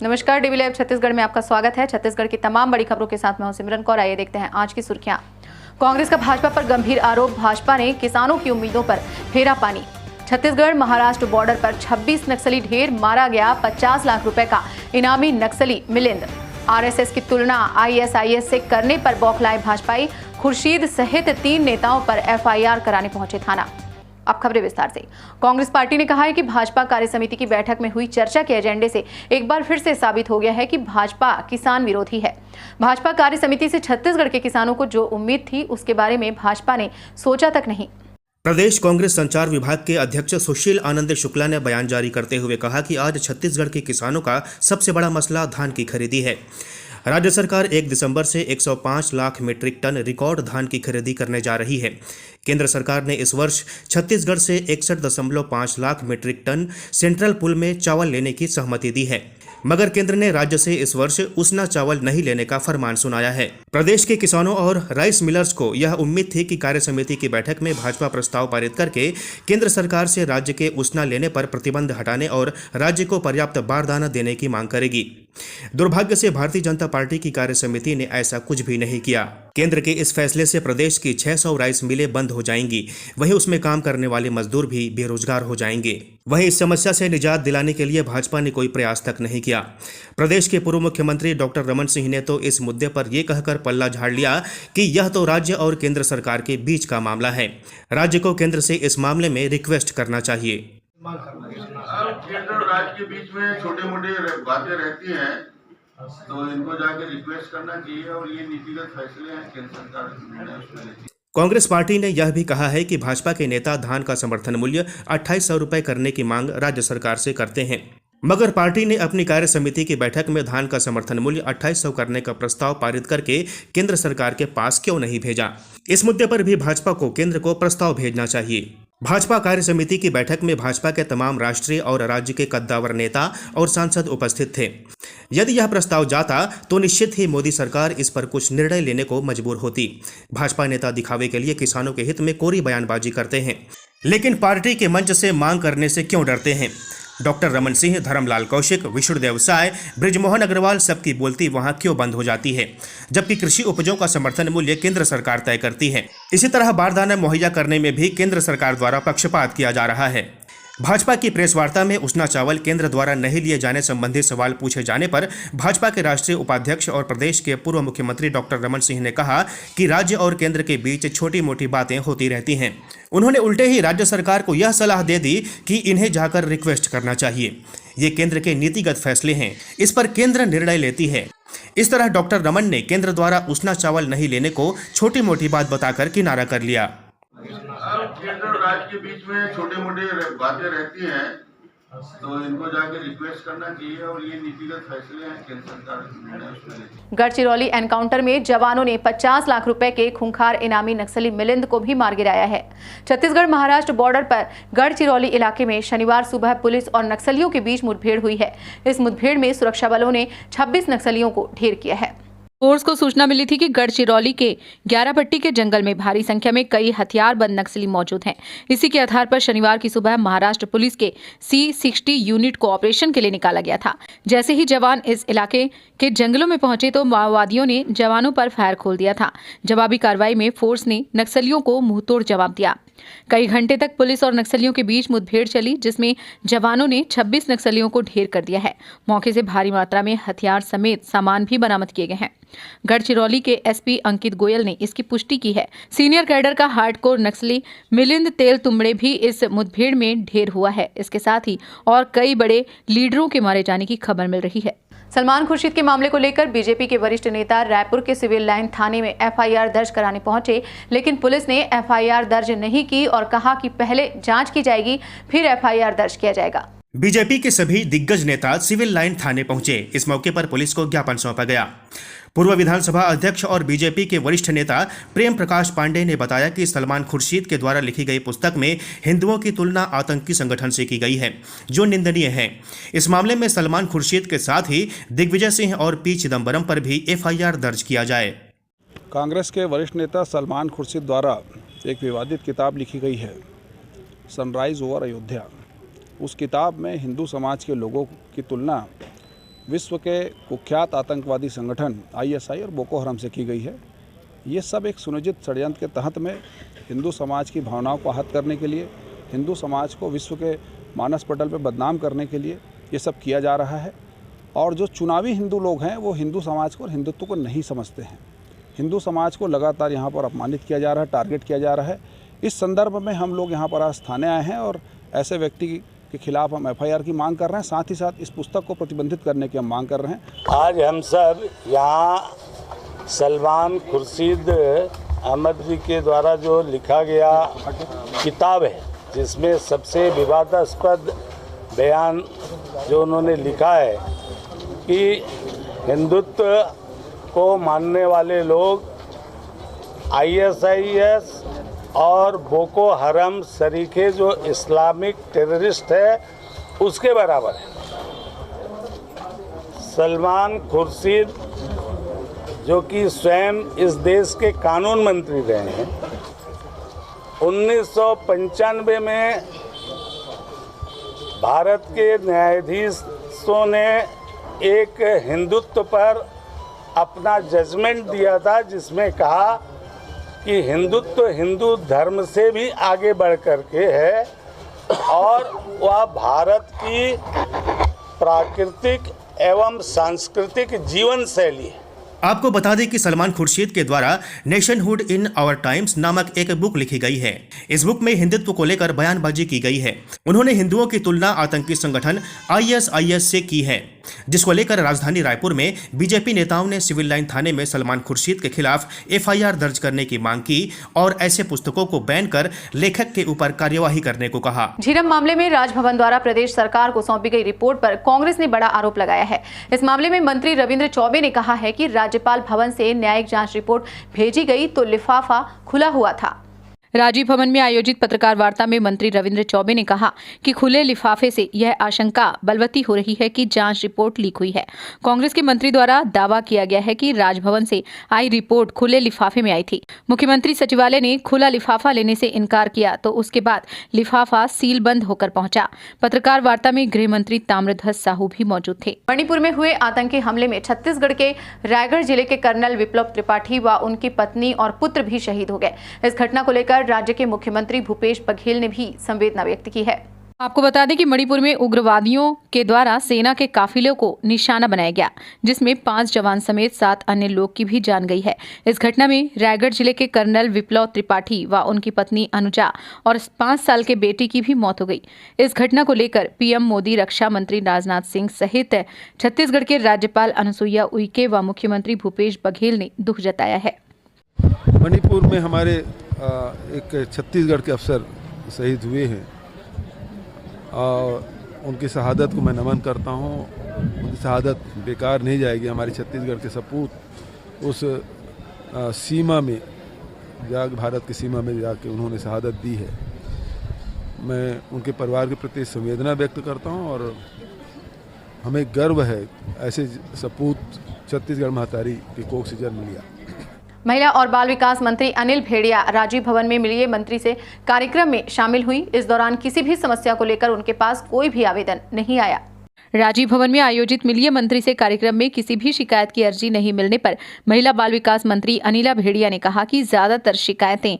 नमस्कार, DV live Chhattisgarh में आपका स्वागत है। छत्तीसगढ़ की तमाम बड़ी खबरों के साथ मैं हूं सिमरन कौर। आइए देखते हैं आज की सुर्खियां। कांग्रेस का भाजपा पर गंभीर आरोप, भाजपा ने किसानों की उम्मीदों पर फेरा पानी। छत्तीसगढ़ महाराष्ट्र बॉर्डर पर 26 नक्सली ढेर, मारा गया 50 लाख रुपए का इनामी नक्सली मिलिंद। आरएसएस की तुलना आईएसआईएस से करने पर बौखलाए भाजपाई, खुर्शीद सहित 3 नेताओं पर एफआईआर कराने पहुंचे थाना। अब खबरें विस्तार से। कांग्रेस पार्टी ने कहा है कि भाजपा कार्य समिति की बैठक में हुई चर्चा के एजेंडे से एक बार फिर से साबित हो गया है कि भाजपा किसान विरोधी है। भाजपा कार्य समिति से छत्तीसगढ़ के किसानों को जो उम्मीद थी उसके बारे में भाजपा ने सोचा तक नहीं। प्रदेश कांग्रेस संचार विभाग के अध्यक्ष सुशील आनंद शुक्ला ने बयान जारी करते हुए कहा कि आज छत्तीसगढ़ के किसानों का सबसे बड़ा मसला धान की खरीदी है। राज्य सरकार 1 दिसंबर से 105 लाख मीट्रिक टन रिकॉर्ड धान की खरीदी करने जा रही है। केंद्र सरकार ने इस वर्ष छत्तीसगढ़ से 61.5 lakh metric ton central pool में चावल लेने की सहमति दी है, मगर केंद्र ने राज्य से इस वर्ष उसना चावल नहीं लेने का फरमान सुनाया है। प्रदेश के किसानों और राइस मिलर्स को यह उम्मीद थी कि कार्य समिति की बैठक में भाजपा प्रस्ताव पारित करके केंद्र सरकार से राज्य के उसना लेने पर प्रतिबंध हटाने और राज्य को पर्याप्त बारदाना देने की मांग करेगी। दुर्भाग्य से भारतीय जनता पार्टी की कार्य समिति ने ऐसा कुछ भी नहीं किया। केंद्र के इस फैसले से प्रदेश की 600 राइस मिलें बंद हो जाएंगी, वहीं उसमें काम करने वाले मजदूर भी बेरोजगार हो जाएंगे। वहीं इस समस्या से निजात दिलाने के लिए भाजपा ने कोई प्रयास तक नहीं किया। प्रदेश के पूर्व मुख्यमंत्री डॉक्टर रमन सिंह ने तो इस मुद्दे पर यह कहकर पल्ला झाड़ लिया कि यह तो राज्य और केंद्र सरकार के बीच का मामला है, राज्य को केंद्र से इस मामले में रिक्वेस्ट करना चाहिए। केंद्र और राज्य के बीच में छोटे मोटे बातें रहती हैं, तो इनको जाके रिक्वेस्ट करना चाहिए और ये नीतिगत फैसले हैं केंद्र सरकार उसमें लेती है। कांग्रेस पार्टी ने यह भी कहा है कि भाजपा के नेता धान का समर्थन मूल्य 2800 रुपए करने की मांग राज्य सरकार से करते हैं, मगर पार्टी ने अपनी कार्य समिति की बैठक में धान का समर्थन मूल्य 2800 करने का प्रस्ताव पारित करके केंद्र सरकार के पास क्यों नहीं भेजा। इस मुद्दे पर भी भाजपा को केंद्र को प्रस्ताव भेजना चाहिए। भाजपा कार्य समिति की बैठक में भाजपा के तमाम राष्ट्रीय और राज्य के कद्दावर नेता और सांसद उपस्थित थे। यदि यह प्रस्ताव जाता तो निश्चित ही मोदी सरकार इस पर कुछ निर्णय लेने को मजबूर होती। भाजपा नेता दिखावे के लिए किसानों के हित में कोरी बयानबाजी करते हैं, लेकिन पार्टी के मंच से मांग करने से क्यों डरते हैं। डॉक्टर रमन सिंह, धर्मलाल कौशिक, विष्णुदेव साय, बृजमोहन अग्रवाल सबकी बोलती वहां क्यों बंद हो जाती है, जबकि कृषि उपजों का समर्थन मूल्य केंद्र सरकार तय करती है। इसी तरह बारदाना मुहैया करने में भी केंद्र सरकार द्वारा पक्षपात किया जा रहा है। भाजपा की प्रेस वार्ता में उसना चावल केंद्र द्वारा नहीं लिए जाने संबंधी सवाल पूछे जाने पर भाजपा के राष्ट्रीय उपाध्यक्ष और प्रदेश के पूर्व मुख्यमंत्री डॉक्टर रमन सिंह ने कहा कि राज्य और केंद्र के बीच छोटी मोटी बातें होती रहती हैं। उन्होंने उल्टे ही राज्य सरकार को यह सलाह दे दी कि इन्हें जाकर रिक्वेस्ट करना चाहिए। ये केंद्र के नीतिगत फैसले हैं, इस पर केंद्र निर्णय लेती है। इस तरह डॉक्टर रमन ने केंद्र द्वारा उसना चावल नहीं लेने को छोटी मोटी बात बताकर किनारा कर लिया। केंद्र और राज्य के बीच में छोटे मोटे बातें रहती हैं, तो इनको जाके रिक्वेस्ट करना चाहिए और ये नीतिगत फैसले हैं केंद्र सरकार उसमें लेती है। गढ़चिरौली एनकाउंटर में जवानों ने 50 लाख रुपए के खूंखार इनामी नक्सली मिलिंद को भी मार गिराया है। छत्तीसगढ़ महाराष्ट्र बॉर्डर पर गढ़चिरौली इलाके में शनिवार सुबह पुलिस और नक्सलियों के बीच मुठभेड़ हुई है। इस मुठभेड़ में सुरक्षा बलों ने 26 नक्सलियों को ढेर किया है। फोर्स को सूचना मिली थी कि गढ़चिरौली के 11 पट्टी के जंगल में भारी संख्या में कई हथियारबंद नक्सली मौजूद हैं। इसी के आधार पर शनिवार की सुबह महाराष्ट्र पुलिस के C60 यूनिट को ऑपरेशन के लिए निकाला गया था। जैसे ही जवान इस इलाके के जंगलों में पहुंचे तो माओवादियों ने जवानों पर फायर खोल दिया था। जवाबी कार्रवाई में फोर्स ने नक्सलियों को मुंहतोड़ जवाब दिया। कई घंटे तक पुलिस और नक्सलियों के बीच मुठभेड़ चली, जिसमें जवानों ने 26 नक्सलियों को ढेर कर दिया है। मौके से भारी मात्रा में हथियार समेत सामान भी बरामद किए गए हैं। गढ़चिरौली के एसपी अंकित गोयल ने इसकी पुष्टि की है। सीनियर कैडर का हार्डकोर नक्सली मिलिंद तेल तुमड़े भी इस मुठभेड़ में ढेर हुआ है। इसके साथ ही और कई बड़े लीडरों के मारे जाने की खबर मिल रही है। सलमान खुर्शीद के मामले को लेकर बीजेपी के वरिष्ठ नेता रायपुर के सिविल लाइन थाने में एफआईआर दर्ज कराने पहुंचे, लेकिन पुलिस ने एफआईआर दर्ज नहीं की और कहा कि पहले जांच की जाएगी, फिर एफआईआर दर्ज किया जाएगा। बीजेपी के सभी दिग्गज नेता सिविल लाइन थाने पहुंचे। इस मौके पर पुलिस को ज्ञापन सौंपा गया। पूर्व विधानसभा अध्यक्ष और बीजेपी के वरिष्ठ नेता प्रेम प्रकाश पांडे ने बताया कि सलमान खुर्शीद के द्वारा लिखी गई पुस्तक में हिंदुओं की तुलना आतंकी संगठन से की गई है, जो निंदनीय है। इस मामले में सलमान खुर्शीद के साथ ही दिग्विजय सिंह और पी चिदम्बरम पर भी एफआईआर दर्ज किया जाए। कांग्रेस के वरिष्ठ नेता सलमान खुर्शीद द्वारा एक विवादित किताब लिखी गई है, सनराइज ओवर अयोध्या। उस किताब में हिंदू समाज के लोगों की तुलना विश्व के कुख्यात आतंकवादी संगठन ISI और बोको हराम से की गई है। ये सब एक सुनियोजित षड्यंत्र के तहत में हिंदू समाज की भावनाओं को आहत करने के लिए, हिंदू समाज को विश्व के मानस पटल पर बदनाम करने के लिए ये सब किया जा रहा है। और जो चुनावी हिंदू लोग हैं वो हिंदू समाज को और हिंदुत्व को नहीं समझते हैं। हिंदू समाज को लगातार यहाँ पर अपमानित किया जा रहा है, टारगेट किया जा रहा है। इस संदर्भ में हम लोग यहाँ पर आज थाने आए हैं और ऐसे व्यक्ति के खिलाफ हम FIR की मांग कर रहे हैं। साथ ही साथ इस पुस्तक को प्रतिबंधित करने की हम मांग कर रहे हैं। आज हम सब यहाँ सलमान खुर्शीद अहमद जी के द्वारा जो लिखा गया किताब है, जिसमें सबसे विवादास्पद बयान जो उन्होंने लिखा है कि हिंदुत्व को मानने वाले लोग ISIS और बोको हराम सरीखे जो इस्लामिक टेररिस्ट है उसके बराबर है। सलमान खुर्शीद जो कि स्वयं इस देश के कानून मंत्री रहे हैं, 1995 में भारत के न्यायाधीशों ने एक हिंदुत्व पर अपना जजमेंट दिया था, जिसमें कहा कि हिंदुत्व हिंदू धर्म से भी आगे बढ़ कर के है और वह भारत की प्राकृतिक एवं सांस्कृतिक जीवन शैली है। आपको बता दें कि सलमान खुर्शीद के द्वारा नेशनहुड इन आवर टाइम्स नामक एक बुक लिखी गई है। इस बुक में हिंदुत्व को लेकर बयानबाजी की गई है। उन्होंने हिंदुओं की तुलना आतंकी संगठन ISIS से की है, जिसको लेकर राजधानी रायपुर में बीजेपी नेताओं ने सिविल लाइन थाने में सलमान खुर्शीद के खिलाफ FIR दर्ज करने की मांग की और ऐसे पुस्तकों को बैन कर लेखक के ऊपर कार्यवाही करने को कहा। झीरम मामले में राजभवन द्वारा प्रदेश सरकार को सौंपी गई रिपोर्ट पर कांग्रेस ने बड़ा आरोप लगाया है। इस मामले में मंत्री रविंद्र चौबे ने कहा है कि राज्यपाल भवन से न्यायिक जांच रिपोर्ट भेजी गई तो लिफाफा खुला हुआ था। राजीव भवन में आयोजित पत्रकार वार्ता में मंत्री रविंद्र चौबे ने कहा कि खुले लिफाफे से यह आशंका बलवती हो रही है कि जांच रिपोर्ट लीक हुई है। कांग्रेस के मंत्री द्वारा दावा किया गया है कि राजभवन से आई रिपोर्ट खुले लिफाफे में आई थी। मुख्यमंत्री सचिवालय ने खुला लिफाफा लेने से इनकार किया तो उसके बाद लिफाफा सील बंद होकर पहुंचा। पत्रकार वार्ता में गृह मंत्री ताम्रध्वज साहू भी मौजूद थे। मणिपुर में हुए आतंकी हमले में छत्तीसगढ़ के रायगढ़ जिले के कर्नल विप्लव त्रिपाठी व उनकी पत्नी और पुत्र भी शहीद हो गए। इस घटना को लेकर राज्य के मुख्यमंत्री भूपेश बघेल ने भी संवेदना व्यक्त की है। आपको बता दें कि मणिपुर में उग्रवादियों के द्वारा सेना के काफिले को निशाना बनाया गया, जिसमें 5 जवान समेत 7 अन्य लोग की भी जान गई है। इस घटना में रायगढ़ जिले के कर्नल विप्लव त्रिपाठी व उनकी पत्नी अनुजा और 5 साल के बेटी की भी मौत हो गई। इस घटना को लेकर PM मोदी, रक्षा मंत्री राजनाथ सिंह सहित छत्तीसगढ़ के राज्यपाल अनुसुईया उइके व मुख्यमंत्री भूपेश बघेल ने दुख जताया है। मणिपुर में हमारे एक छत्तीसगढ़ के अफसर शहीद हुए हैं और उनकी शहादत को मैं नमन करता हूं। उनकी शहादत बेकार नहीं जाएगी। हमारे छत्तीसगढ़ के सपूत उस सीमा में भारत की सीमा में जाके उन्होंने शहादत दी है। मैं उनके परिवार के प्रति संवेदना व्यक्त करता हूं और हमें गर्व है ऐसे सपूत छत्तीसगढ़ महतारी की कोख से जन्म लिया। महिला और बाल विकास मंत्री अनिल भेड़िया राजीव भवन में मिलिए मंत्री से कार्यक्रम में शामिल हुई। इस दौरान किसी भी समस्या को लेकर उनके पास कोई भी आवेदन नहीं आया। राजीव भवन में आयोजित मिलिए मंत्री से कार्यक्रम में किसी भी शिकायत की अर्जी नहीं मिलने पर महिला बाल विकास मंत्री अनिला भेड़िया ने कहा कि ज्यादातर शिकायतें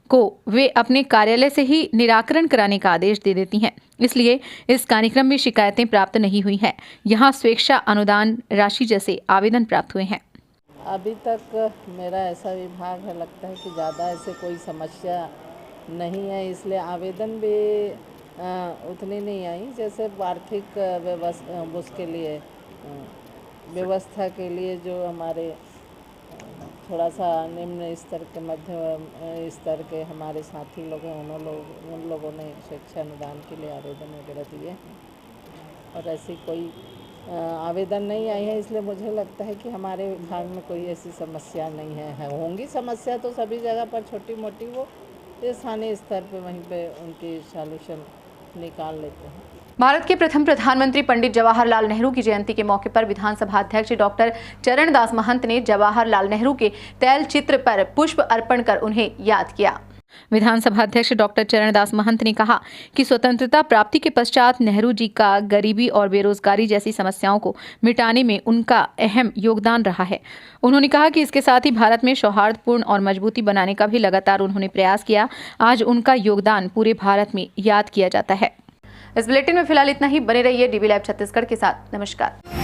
को वे अपने कार्यालय से ही निराकरण कराने का आदेश दे देती हैं, इसलिए इस कार्यक्रम में शिकायतें प्राप्त नहीं हुई हैं। यहाँ स्वेच्छा अनुदान राशि जैसे आवेदन प्राप्त हुए हैं। अभी तक मेरा ऐसा विभाग है, लगता है कि ज़्यादा ऐसे कोई समस्या नहीं है, इसलिए आवेदन भी उतनी नहीं आई। जैसे आर्थिक व्यवस्था उसके लिए व्यवस्था के लिए जो हमारे थोड़ा सा निम्न स्तर के मध्य स्तर के हमारे साथी लोग हैं, उन लोगों ने शिक्षा अनुदान के लिए आवेदन वगैरह दिए हैं और ऐसी कोई आवेदन नहीं आई है। इसलिए मुझे लगता है कि हमारे विभाग में कोई ऐसी समस्या नहीं है। होंगी समस्या तो सभी जगह पर छोटी मोटी, वो स्थानीय स्तर पे वहीं पे उनकी सॉल्यूशन निकाल लेते हैं। भारत के प्रथम प्रधानमंत्री पंडित जवाहरलाल नेहरू की जयंती के मौके पर विधानसभा अध्यक्ष डॉक्टर चरणदास महंत ने जवाहरलाल नेहरू के तैल चित्र पर पुष्प अर्पण कर उन्हें याद किया। विधानसभा अध्यक्ष डॉक्टर चरणदास महंत ने कहा कि स्वतंत्रता प्राप्ति के पश्चात नेहरू जी का गरीबी और बेरोजगारी जैसी समस्याओं को मिटाने में उनका अहम योगदान रहा है। उन्होंने कहा कि इसके साथ ही भारत में सौहार्दपूर्ण और मजबूती बनाने का भी लगातार उन्होंने प्रयास किया। आज उनका योगदान पूरे भारत में याद किया जाता है। इस बुलेटिन में फिलहाल इतना ही। बने रहिए DB लाइव छत्तीसगढ़ के साथ। नमस्कार।